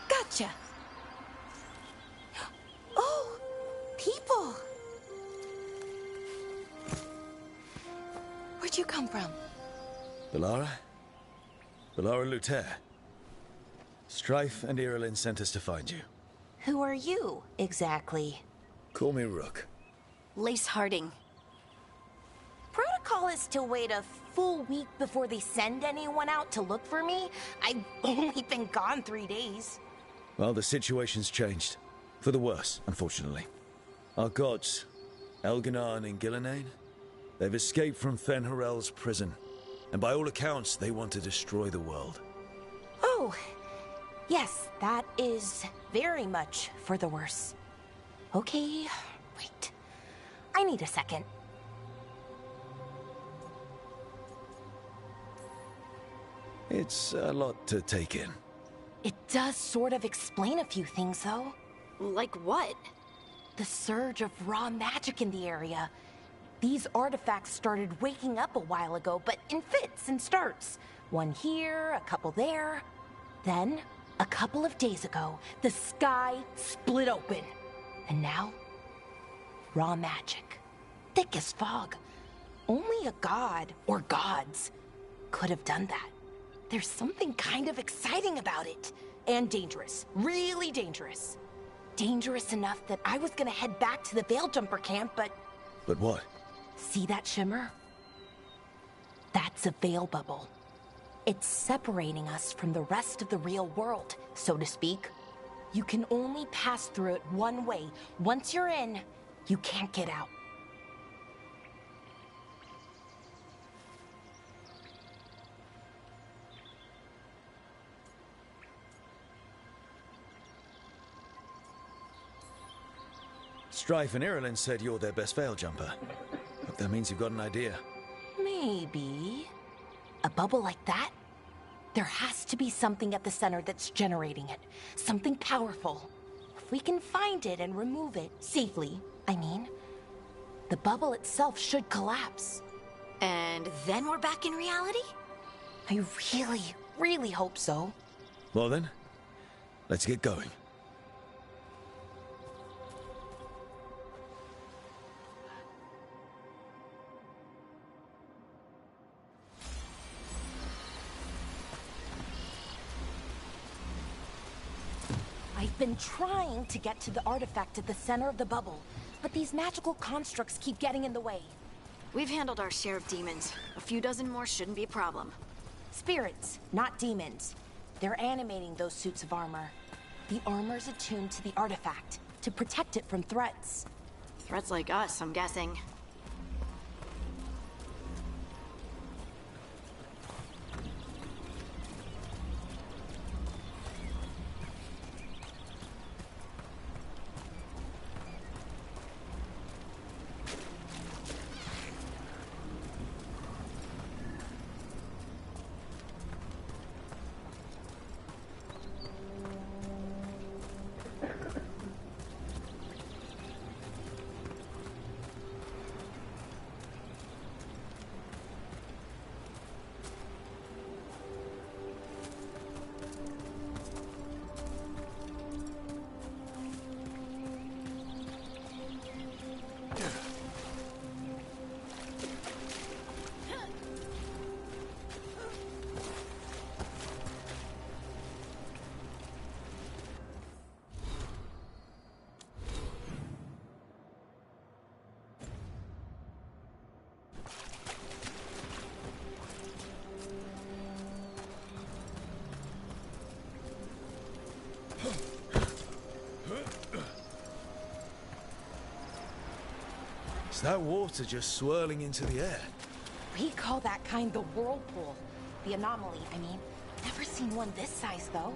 Gotcha. Oh, people. Where'd you come from? Balara? Balara Luther. Strife and Irilyn sent us to find you. Who are you, exactly? Call me Rook. Lace Harding. Protocol is to wait a full week before they send anyone out to look for me. I've only been gone 3 days. Well, the situation's changed. For the worse, unfortunately. Our gods, Elganar and Gillinane, they've escaped from Fen'Harel's prison. And by all accounts, they want to destroy the world. Oh, yes, that is very much for the worse. Okay, wait. I need a second. It's a lot to take in. It does sort of explain a few things, though. Like what? The surge of raw magic in the area. These artifacts started waking up a while ago, but in fits and starts. One here, a couple there. Then, a couple of days ago, the sky split open. And now, raw magic. Thick as fog. Only a god, or gods, could have done that. There's something kind of exciting about it. And dangerous. Really dangerous. Dangerous enough that I was gonna head back to the Veil Jumper camp, but... But what? See that shimmer? That's a veil bubble. It's separating us from the rest of the real world, so to speak. You can only pass through it one way. Once you're in, you can't get out. Strife and Irilyn said you're their best veil jumper. Hope that means you've got an idea. Maybe. A bubble like that? There has to be something at the center that's generating it. Something powerful. If we can find it and remove it, safely, I mean, the bubble itself should collapse. And then we're back in reality? I really, really hope so. Well then, let's get going. I've been trying to get to the artifact at the center of the bubble, but these magical constructs keep getting in the way. We've handled our share of demons. A few dozen more shouldn't be a problem. Spirits, not demons. They're animating those suits of armor. The armor's attuned to the artifact, to protect it from threats. Threats like us, I'm guessing. Is that water just swirling into the air? We call that kind the whirlpool. The anomaly, I mean. Never seen one this size, though.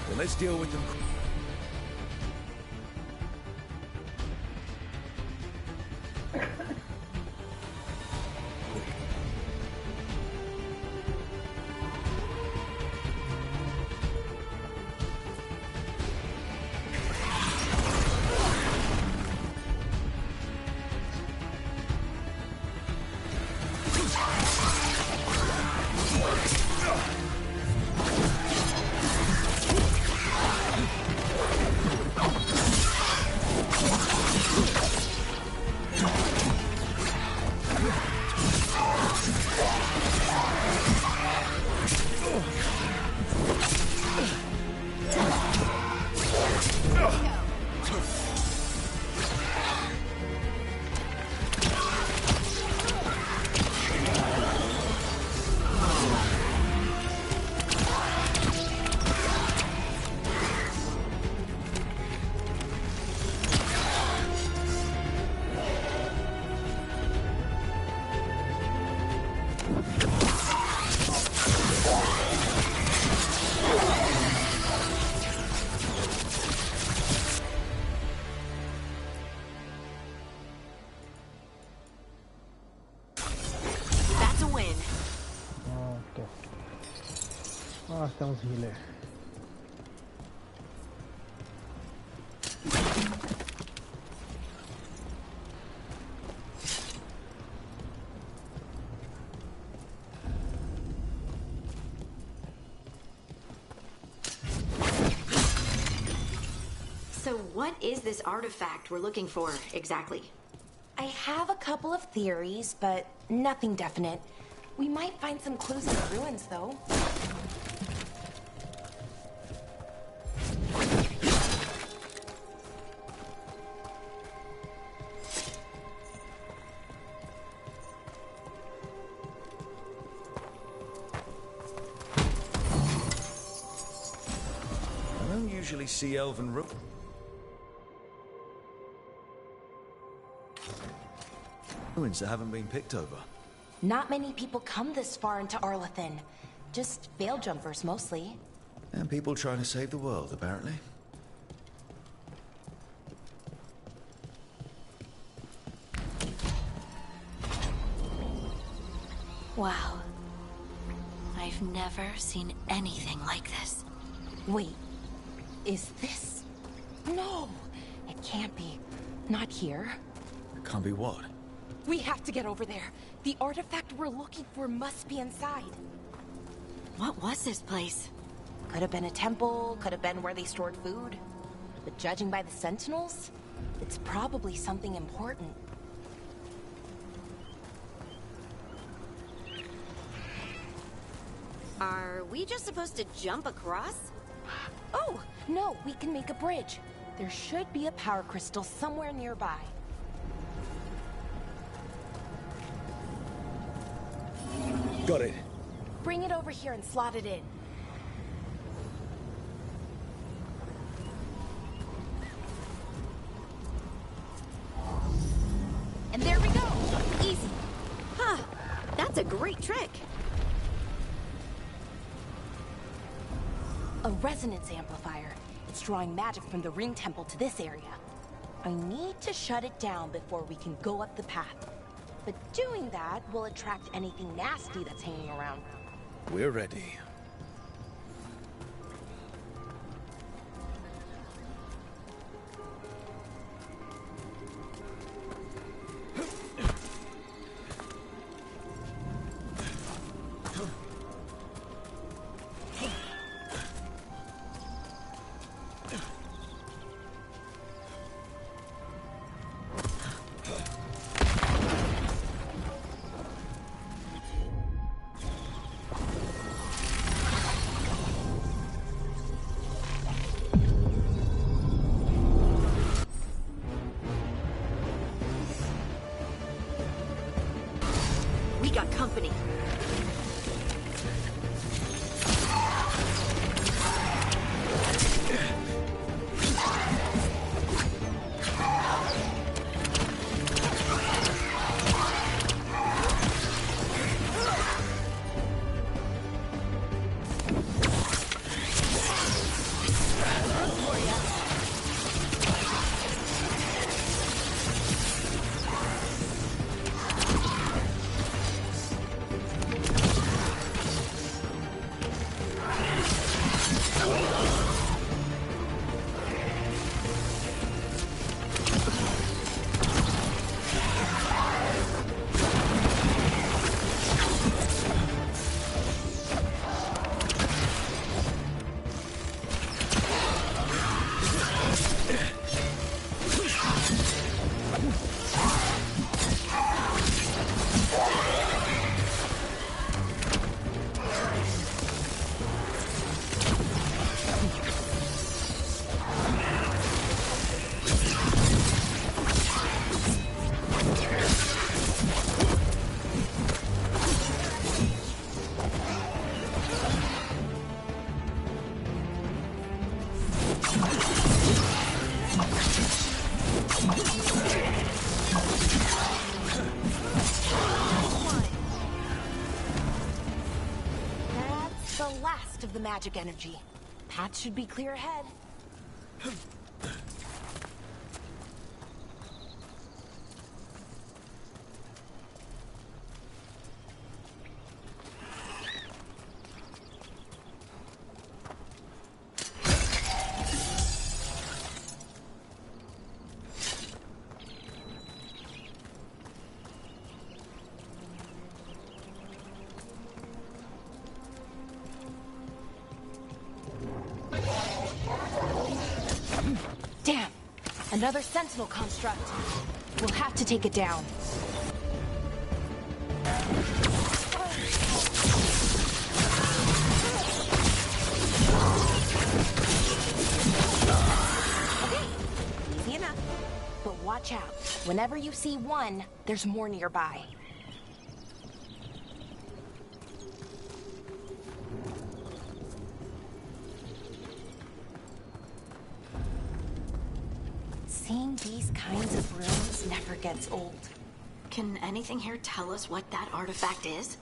Well, let's deal with them. temos healer. So what is this artifact we're looking for, exactly? I have a couple of theories, but nothing definite. We might find some clues in the ruins, though. I don't usually see elven ruins that haven't been picked over. Not many people come this far into Arlathan. Just veil jumpers, mostly. And people trying to save the world, apparently. Wow. I've never seen anything like this. Wait, is this? No, it can't be. Not here. It can't be what? We have to get over there. The artifact we're looking for must be inside. What was this place? Could have been a temple, could have been where they stored food. But judging by the sentinels, it's probably something important. Are we just supposed to jump across? Oh, no, we can make a bridge. There should be a power crystal somewhere nearby. Got it. Bring it over here and slot it in. And there we go! Easy. Huh. That's a great trick. A resonance amplifier. It's drawing magic from the ring temple to this area. I need to shut it down before we can go up the path. But doing that will attract anything nasty that's hanging around. We're ready. Got company. Of the magic energy. Path should be clear ahead. Another sentinel construct. We'll have to take it down. Okay, easy enough. But watch out. Whenever you see one, there's more nearby. Seeing these kinds of rooms never gets old. Can anything here tell us what that artifact is?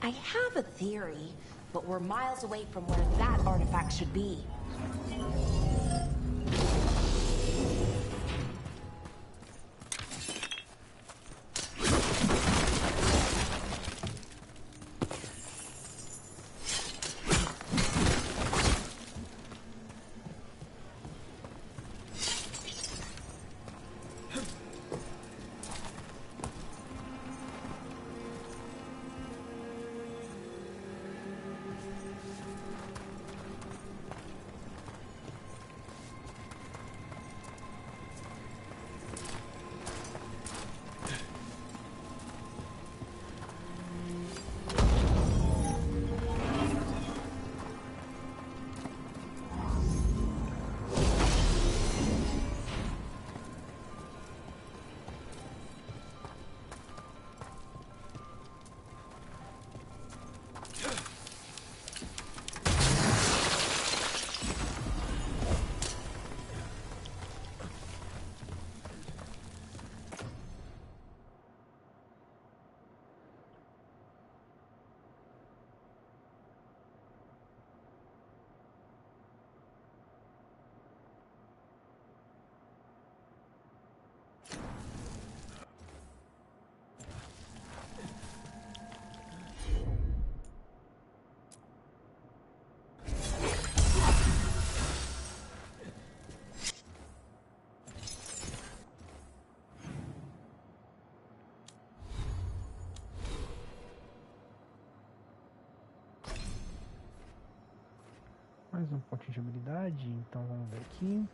I have a theory, but we're miles away from where that artifact should be. Mais um pontinho de habilidade, então vamos ver aqui.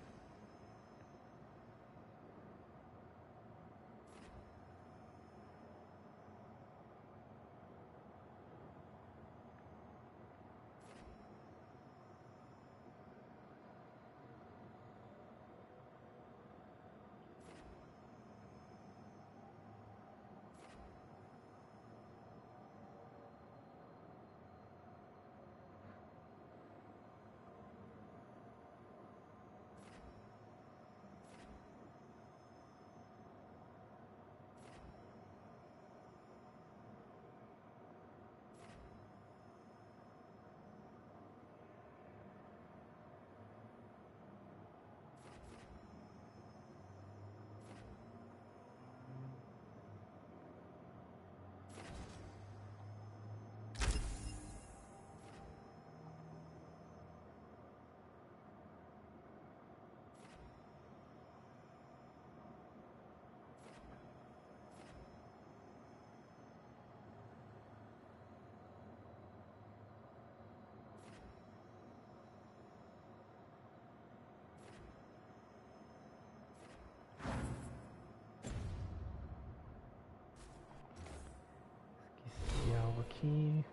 Aqui.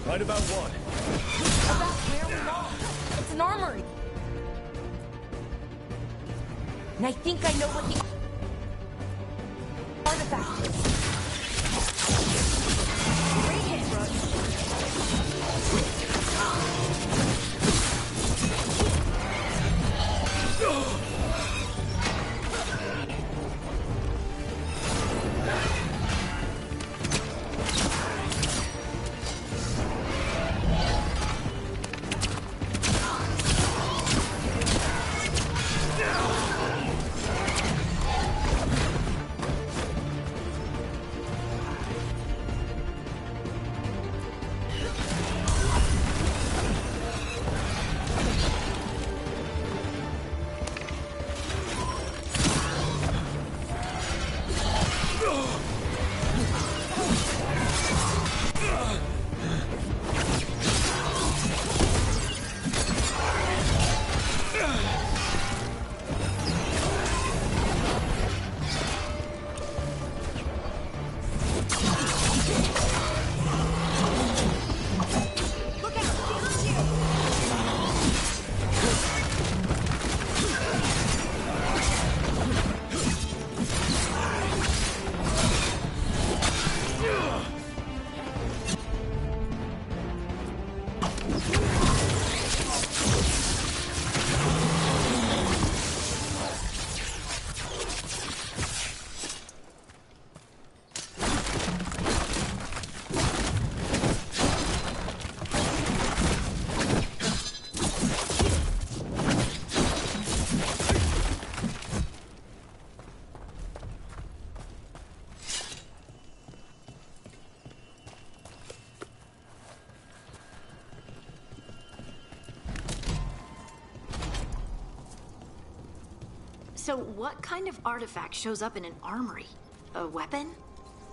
Right about what? About where we are. It's an armory. And I think I know what the artifact is. Great hit, So what kind of artifact shows up in an armory? A weapon?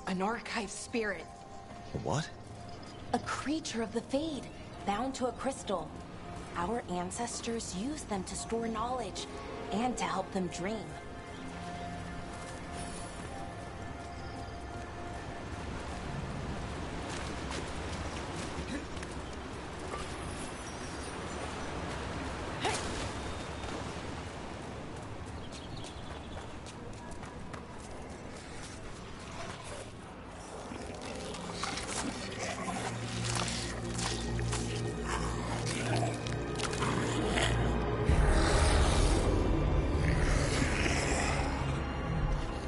An archive spirit. What? A creature of the Fade, bound to a crystal. Our ancestors used them to store knowledge and to help them dream.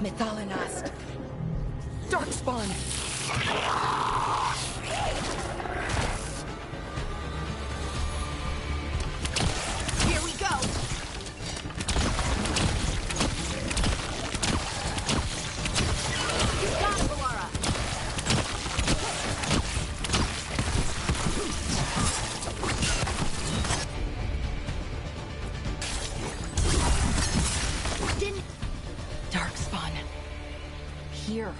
Mythalinast. Darkspawn. Here we go. You got it, Laura. Darkspawn. Here.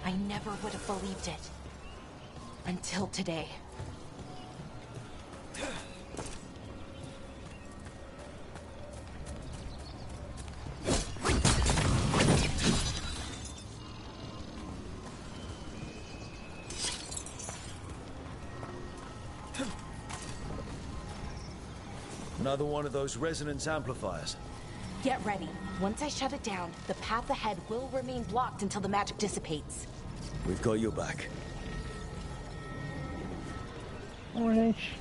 I never would have believed it. Until today. Another one of those resonance amplifiers. Get ready. Once I shut it down, the path ahead will remain blocked until the magic dissipates. We've got your back. Bom, gente,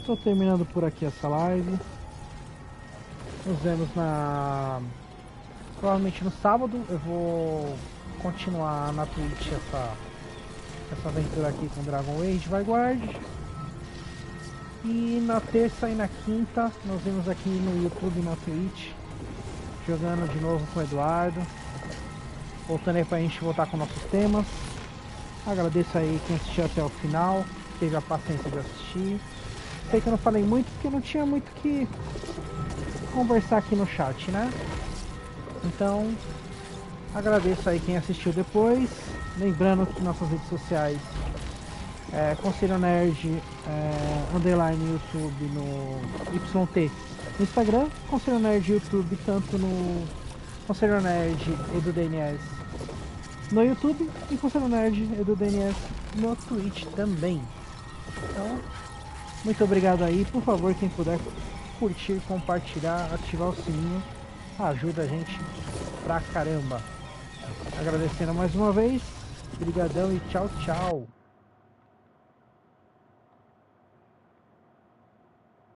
estou terminando por aqui essa live. Nos vemos provavelmente no sábado. Eu vou continuar na Twitch essa aventura aqui com Dragon Age Veilguard. E na terça e na quinta nós vemos aqui no YouTube e na Twitch, jogando de novo com o Eduardo. Voltando aí pra gente voltar com nossos temas. Agradeço aí quem assistiu até o final, teve a paciência de assistir. Sei que eu não falei muito porque não tinha muito que conversar aqui no chat, né? Então, agradeço aí quem assistiu depois. Lembrando que nossas redes sociais Conselho Nerd underline YouTube no YT no Instagram, Conselho Nerd YouTube tanto no Conselho Nerd EduDNS no YouTube e Conselho Nerd EduDNS no Twitch também. Então, muito obrigado aí. Por favor, quem puder curtir, compartilhar, ativar o sininho, ajuda a gente pra caramba. Agradecendo mais uma vez, brigadão e tchau, tchau.